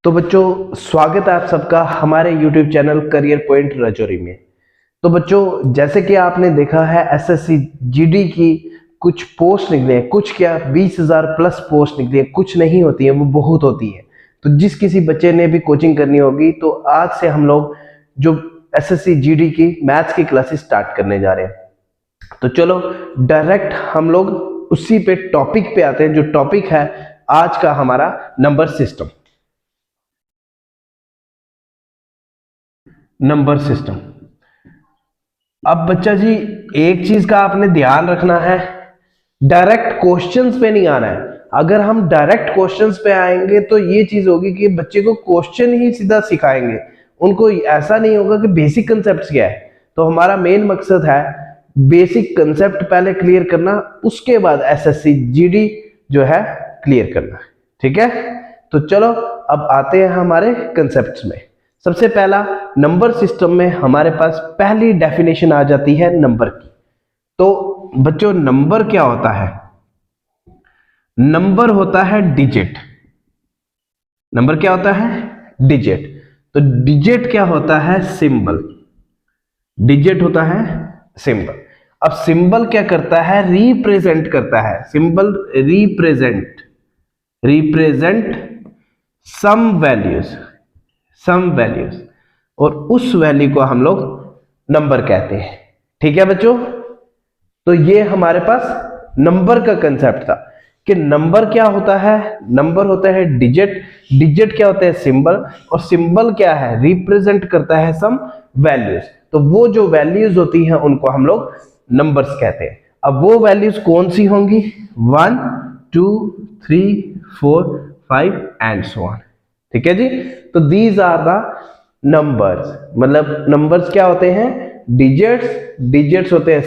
तो बच्चों, स्वागत है आप सबका हमारे YouTube channel career point Rajouri में। तो बच्चों, जैसे कि आपने देखा है एसएससी जीडी की कुछ पोस्ट निकले हैं, कुछ क्या 20,000 प्लस पोस्ट निकली है, कुछ नहीं होती है, वो बहुत होती है। तो जिस किसी बच्चे ने भी कोचिंग करनी होगी तो आज से हम लोग जो एसएससी जीडी की मैथ्स की क्लासेस स्टार्ट करने जा रहे हैं। तो चलो डायरेक्ट हम लोग उसी पे टॉपिक पे आते हैं। जो टॉपिक है आज का हमारा नंबर सिस्टम। Number system. अब बच्चा जी, एक चीज का आपने ध्यान रखना है, डायरेक्ट क्वेश्चंस पे नहीं आना है। अगर हम डायरेक्ट क्वेश्चंस पे आएंगे तो ये चीज होगी कि बच्चे को क्वेश्चन ही सीधा सिखाएंगे, उनको ऐसा नहीं होगा कि बेसिक कंसेप्ट क्या है। तो हमारा मेन मकसद है बेसिक कंसेप्ट पहले क्लियर करना, उसके बाद एसएससी जीडी जो है क्लियर करना। ठीक है, तो चलो अब आते हैं हमारे कंसेप्ट्स में। सबसे पहला, नंबर सिस्टम में हमारे पास पहली डेफिनेशन आ जाती है नंबर की। तो बच्चों, नंबर क्या होता है? नंबर होता है डिजिट। नंबर क्या होता है? डिजिट। तो डिजिट क्या होता है? सिंबल। डिजिट होता है सिंबल। अब सिंबल क्या करता है? रिप्रेजेंट करता है। सिंबल रिप्रेजेंट सम वैल्यूज और उस वैल्यू को हम लोग नंबर कहते हैं। ठीक है बच्चों, तो ये हमारे पास नंबर का कंसेप्ट था कि नंबर क्या होता है? नंबर होता है डिजिट। डिजिट क्या होता है? सिंबल। और सिंबल क्या है? रिप्रेजेंट करता है सम वैल्यूज। तो वो जो वैल्यूज होती हैं उनको हम लोग नंबर्स कहते हैं। अब वो वैल्यूज कौन सी होंगी? 1 2 3 4 5 एंड सो ऑन। ठीक है जी, तो दीज आर द नंबर्स। मतलब नंबर्स क्या होते हैं? डिजिट्स होते हैं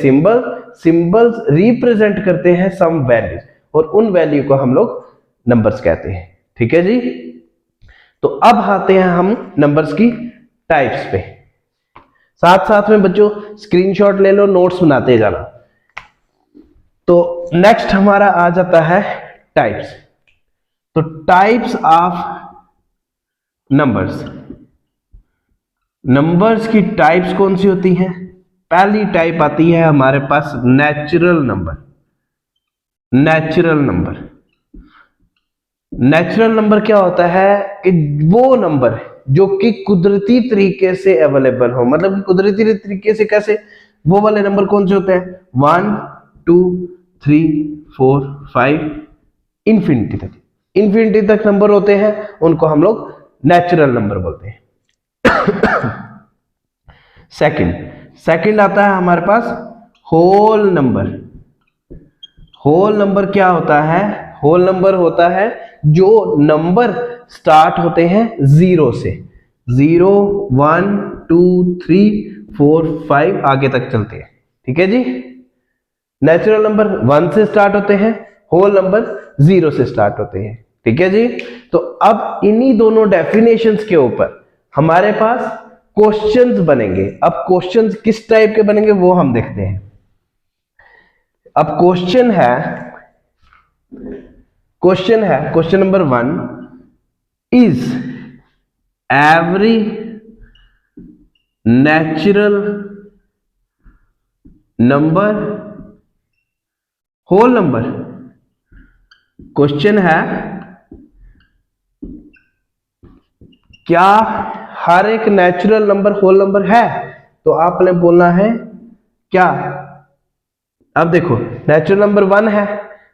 सिंबल्स रिप्रेजेंट करते हैं सम वैल्यूज और उन वैल्यू को हम लोग नंबर्स कहते हैं। ठीक है जी, तो अब आते हैं हम नंबर्स की टाइप्स पे। साथ साथ में बच्चों स्क्रीनशॉट ले लो, नोट्स बनाते जाना। तो नेक्स्ट हमारा आ जाता है टाइप्स। तो टाइप्स ऑफ नंबर्स। नंबर्स की टाइप्स कौन सी होती हैं? पहली टाइप आती है हमारे पास नेचुरल नंबर। नेचुरल नंबर क्या होता है? कि वो नंबर जो कि कुदरती तरीके से अवेलेबल हो। मतलब कि कुदरती तरीके से कैसे? वो वाले नंबर कौन से होते हैं? 1 2 3 4 5 इंफिनिटी तक नंबर होते हैं, उनको हम लोग नेचुरल नंबर बोलते हैं। सेकंड आता है हमारे पास होल नंबर। होल नंबर क्या होता है? होल नंबर होता है जो नंबर स्टार्ट होते हैं 0 से। 0 1 2 3 4 5 आगे तक चलते हैं। ठीक है जी, नेचुरल नंबर 1 से स्टार्ट होते हैं, होल नंबर 0 से स्टार्ट होते हैं। ठीक है जी, तो अब इन्हीं दोनों डेफिनेशंस के ऊपर हमारे पास क्वेश्चंस बनेंगे। अब क्वेश्चंस किस टाइप के बनेंगे वो हम देखते हैं। अब question number 1, is every natural number whole number? Question है, क्या हर एक नेचुरल नंबर होल नंबर है? तो आपने बोलना है क्या। अब देखो, नेचुरल नंबर 1 है,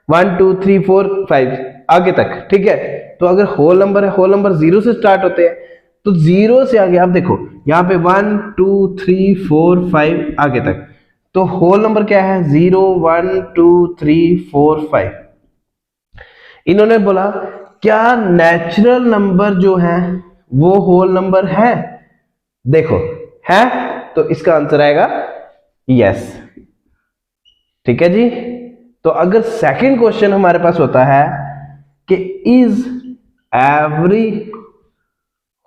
1 2 3 4 5 आगे तक। ठीक है, तो अगर होल नंबर है, होल नंबर 0 से स्टार्ट होते हैं, तो 0 से आगे आप देखो यहां पे 1 2 3 4 5 आगे तक। तो होल नंबर क्या है? 0 1 2 3 4 5। इन्होंने बोला क्या नेचुरल नंबर जो है वो होल नंबर है? देखो है, तो इसका आंसर आएगा यस। ठीक है जी, तो अगर सेकंड क्वेश्चन हमारे पास होता है कि is every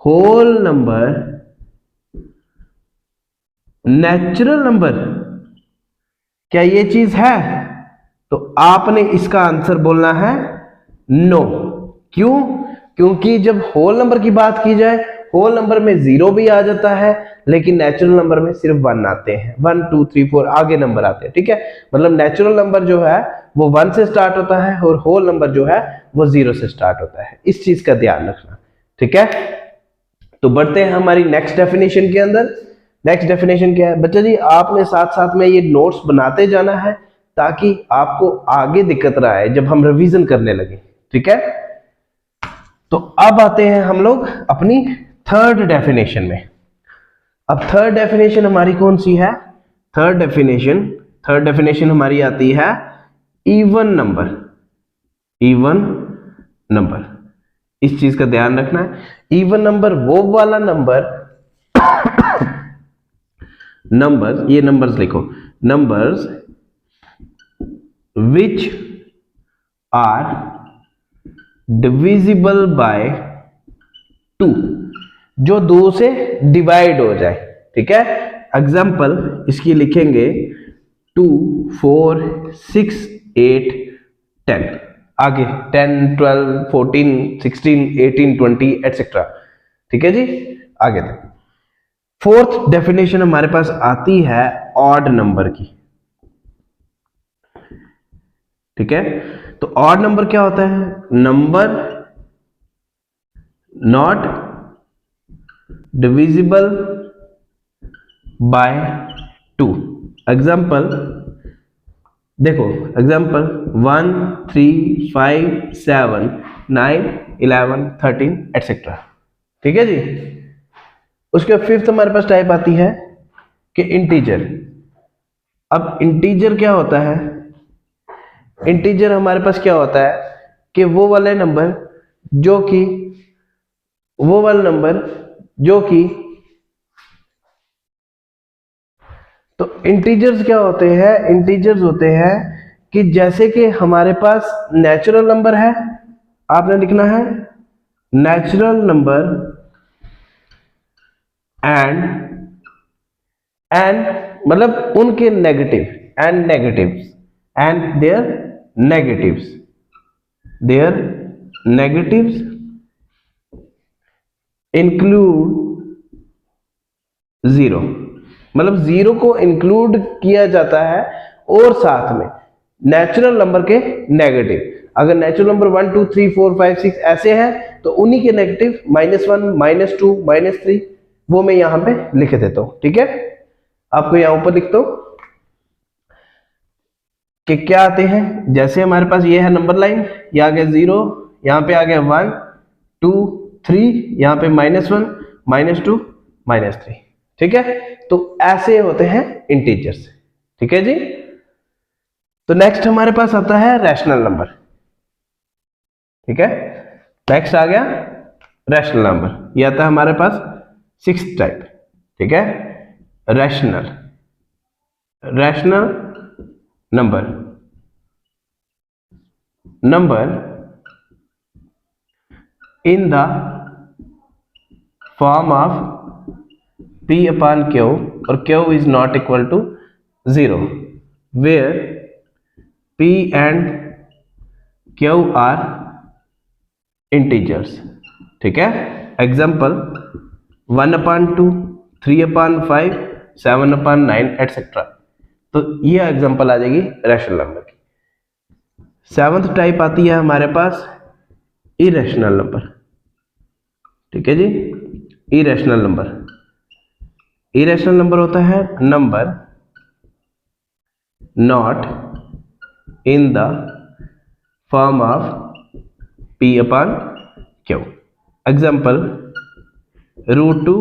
whole number natural number, क्या ये चीज है? तो आपने इसका आंसर बोलना है नो। क्यों? क्योंकि जब होल नंबर की बात की जाए, होल नंबर में 0 भी आ जाता है, लेकिन नेचुरल नंबर में सिर्फ 1 आते हैं, 1 2 3 4 आगे नंबर आते हैं। ठीक है, मतलब नेचुरल नंबर जो है वो 1 से स्टार्ट होता है और होल नंबर जो है वो 0 से स्टार्ट होता है। इस चीज का ध्यान रखना। ठीक है, तो बढ़ते हैं हमारी नेक्स्ट डेफिनेशन के अंदर। नेक्स्ट डेफिनेशन क्या है बच्चा जी? आपने साथ साथ में ये नोट्स बनाते जाना है ताकि आपको आगे दिक्कत ना आए जब हम रिवीजन करने लगे। ठीक है, तो अब आते हैं हम लोग अपनी थर्ड डेफिनेशन में। अब थर्ड डेफिनेशन हमारी कौन सी है? थर्ड डेफिनेशन हमारी आती है इवन नंबर। इवन नंबर, इस चीज का ध्यान रखना है। इवन नंबर वो वाला नंबर नंबर्स, ये नंबर्स लिखो, numbers which are divisible by 2, जो 2 से डिवाइड हो जाए। ठीक है, एग्जाम्पल इसकी लिखेंगे 2 4 6 8 10, आगे 10 12 14 16 18 20 एटसेट्रा। ठीक है जी, आगे तक। फोर्थ डेफिनेशन हमारे पास आती है ऑड नंबर की। ठीक है, तो ऑड नंबर क्या होता है? Number not divisible by 2। Example देखो, एग्जाम्पल 1 3 5 7 9 11 13 एटसेट्रा। ठीक है जी, उसके फिफ्थ हमारे पास टाइप आती है कि इंटीजर। अब इंटीजर क्या होता है? इंटीजर हमारे पास क्या होता है कि वो वाला नंबर जो कि तो इंटीजर्स क्या होते हैं? इंटीजर्स होते हैं कि जैसे कि हमारे पास नेचुरल नंबर है, आपने लिखना है नेचुरल नंबर एंड मतलब उनके negative and their negatives include 0, मतलब 0 को इंक्लूड किया जाता है और साथ में नेचुरल नंबर के नेगेटिव। अगर नेचुरल नंबर 1 2 3 4 5 6 ऐसे हैं तो उन्हीं के नेगेटिव -1 -2 -3 वो मैं यहां पे लिख देता हूं। ठीक है, आपको यहां ऊपर लिखता हूं कि क्या आते हैं। जैसे हमारे पास ये है नंबर लाइन, ये आ गया 0, यहां पे आ गया 1 2 3, यहां पे -1 -2 -3। ठीक है, तो ऐसे होते हैं इंटीजर्स। ठीक है जी, तो नेक्स्ट हमारे पास आता है रैशनल नंबर। ठीक है, नेक्स्ट आ गया रैशनल नंबर, ये आता है हमारे पास सिक्स्थ टाइप। ठीक है, rational number in the form of p upon q or q is not equal to 0, where p and q are integers। ठीक है, एग्जाम्पल 1/2 3/5 7/9 एटसेट्रा। तो ये एग्जाम्पल आ जाएगी रैशनल नंबर की। सेवंथ टाइप आती है हमारे पास इरेशनल नंबर। ठीक है जी, इरेशनल नंबर होता है number not in the form of p upon q। Example √2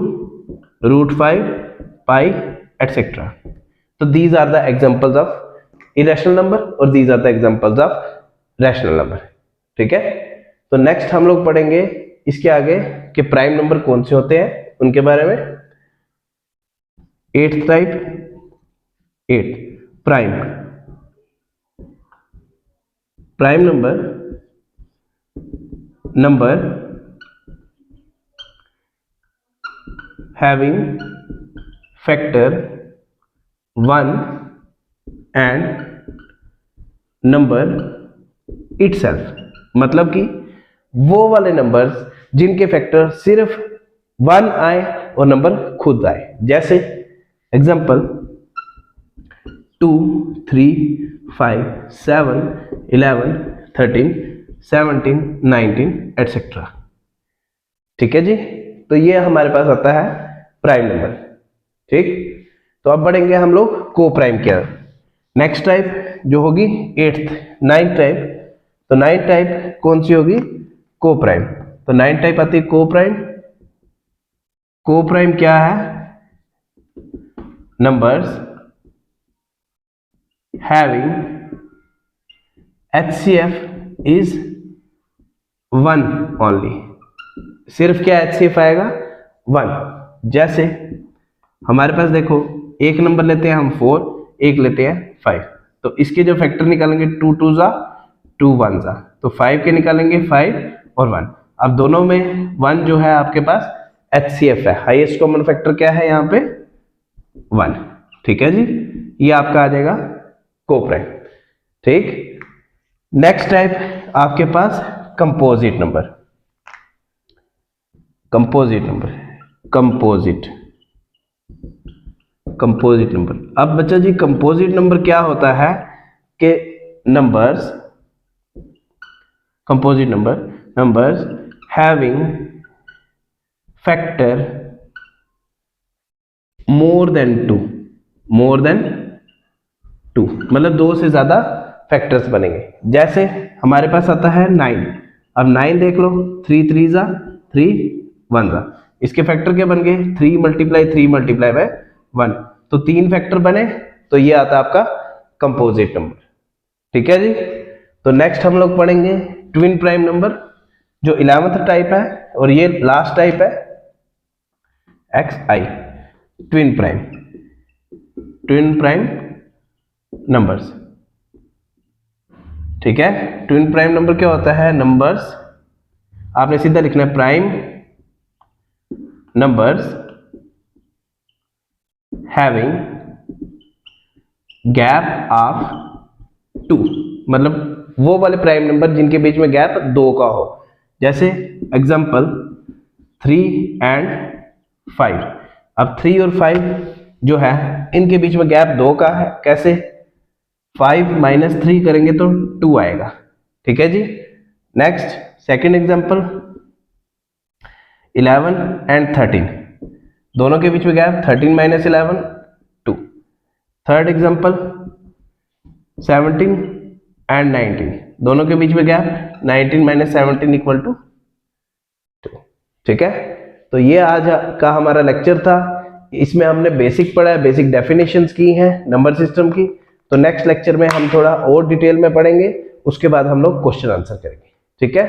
√5 pi etcetera. तो these are the examples of irrational number और these are the examples of rational number. ठीक है, तो नेक्स्ट हम लोग पढ़ेंगे इसके आगे कि प्राइम नंबर कौन से होते हैं उनके बारे में। Eighth type, prime number having factor 1 and number itself, मतलब कि वो वाले नंबर्स जिनके फैक्टर सिर्फ 1 आए और नंबर खुद आए। जैसे एग्जांपल 2, 3, 5, 7, 11, 13, 17, 19 एटसेट्रा। ठीक है जी, तो ये हमारे पास आता है प्राइम नंबर। ठीक, तो अब बढ़ेंगे हम लोग को प्राइम की ओर। नेक्स्ट टाइप जो होगी 8th 9th टाइप, तो 9th टाइप कौन सी होगी? को प्राइम। तो 9th टाइप आती है को प्राइम। को प्राइम क्या है? Numbers having HCF is 1 only. सिर्फ क्या HCF आएगा? 1। जैसे हमारे पास देखो एक नंबर लेते हैं हम 4, एक लेते हैं 5, तो इसके जो फैक्टर निकालेंगे 2 2 जा 2 1 जा, तो 5 के निकालेंगे 5 और 1। अब दोनों में 1 जो है आपके पास HCF है, हाईएस्ट कॉमन फैक्टर क्या है यहाँ पे? 1। ठीक है जी, ये आपका आ जाएगा को प्राइम। ठीक, नेक्स्ट टाइप आपके पास composite number. Composite number, composite number. अब बच्चा जी कंपोजिट नंबर क्या होता है कि numbers, composite numbers having factor more than 2, मतलब 2 से ज्यादा फैक्टर्स बनेंगे। जैसे हमारे पास आता है 9। अब 9 देख लो, 3 3 जा 3 1 जा, इसके फैक्टर क्या बन गए? 3 × 3 × 1, तो 3 फैक्टर बने, तो ये आता है आपका कंपोजिट नंबर। ठीक है जी, तो नेक्स्ट हम लोग पढ़ेंगे ट्विन प्राइम नंबर, जो 11th टाइप है और ये लास्ट टाइप है XI, ट्विन प्राइम नंबर्स। ठीक है, ट्विन प्राइम नंबर क्या होता है? नंबर्स, आपने सीधा लिखना है prime numbers having gap of 2, मतलब वो वाले प्राइम नंबर जिनके बीच में गैप 2 का हो। जैसे एग्जांपल 3 and 5। अब 3 और 5 जो है इनके बीच में गैप 2 का है। कैसे? 5 - 3 करेंगे तो 2 आएगा। ठीक है जी, नेक्स्ट सेकंड एग्जांपल 11 and 13, दोनों के बीच में गैप 13 - 11 2। थर्ड एग्जांपल 17 and 19, दोनों के बीच में गैप 19 - 17 = 2। ठीक है, तो ये आज का हमारा लेक्चर था। इसमें हमने बेसिक पढ़ा है, बेसिक डेफिनेशंस की हैं नंबर सिस्टम की। तो नेक्स्ट लेक्चर में हम थोड़ा और डिटेल में पढ़ेंगे, उसके बाद हम लोग क्वेश्चन आंसर करेंगे। ठीक है।